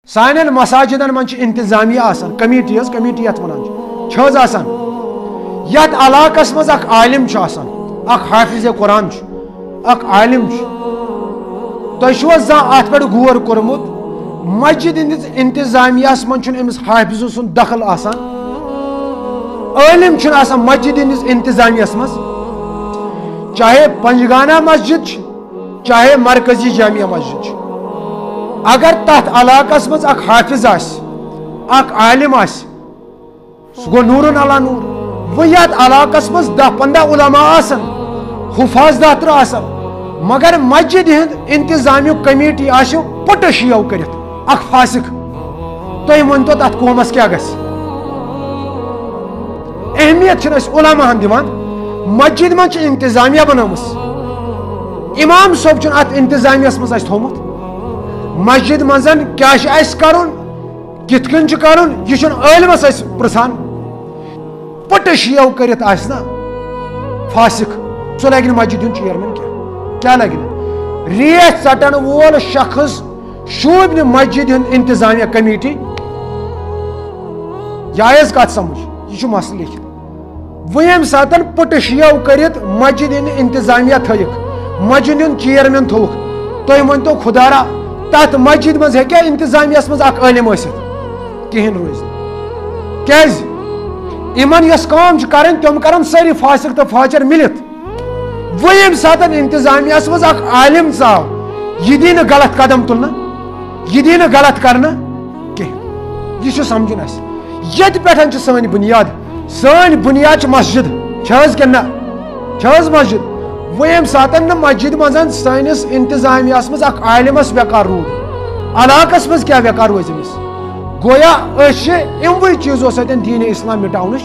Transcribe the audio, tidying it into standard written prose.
سانن مساجدن من انتظامیہ آسان کمیٹی یت ونان چھز آسان یت علاقس مز اخ عالم چھ آسان اخ حافظ قرآن اخ عالم تہ چھو زان ات پہ غور کورمت مسجد ہندس انتظامیہ من امس حافظ سن دخل آسان عالم چھ آسان مسجد ہندس انتظامیہ مز چاہے پنجگانہ مسجد چاہے مرکزی جامعہ مسجد اگر تحت علاقس مز اخ حافظ اخ عالم سہ گو نور علی نور وہ یت علاقس مز 10-15 علماء آسن حفاظ 10 آسن مگر مسجد ہند انتظامیہ کمیٹی آسو پٹ شیو کرت اخ فاسق تھی ونتو تر قومس کیا گژھِ اہمیت علماء دان مسجد من انتظامیہ بنامس امام صٲب چھُنہٕ ات انتظامیہ مز تھومت مسجد مزن کیا کرن کت کن کرن یہ عالمس پرسان پٹ شیو کرت نا فاسق سہ لگہ مسجد ہند چیئرمین کیا لگہ ریت ژٹن وول شخص شوب مسجد ہند انتظامیہ کمیٹی جائز کت سمجھ یہ مسئلہ لکھت وہ یم سات پٹ شیو کرت مسجد ہند انتظامیہ تھک مسجد ہند چیئرمین تھوک تھی ونتو خدارا تات مسجد مز ہیکیا انتظامیہ مز اخ عالم ٲسِتھ کہین روز کیاز یمن یس کام کرن تم کرن ساری فاسق تو فاجر ملت وہ یم سات انتظامیہ مز اخ عالم ژاو یہ دی نہ غلط قدم تلنا یہ دی نہ غلط کرنا کہین یہ سمجھن اس یت پٹھن سن بنیاد مسجد چھز کہ نہ چھز مسجد وہ یم سات مسجد مزن سانس انتظامیہ مز اخ عالمس وقار رود علاقس مز کیا وقار روز امس گویا اموی چیزوں سۭتۍ دین اسلام مٹاونٕچ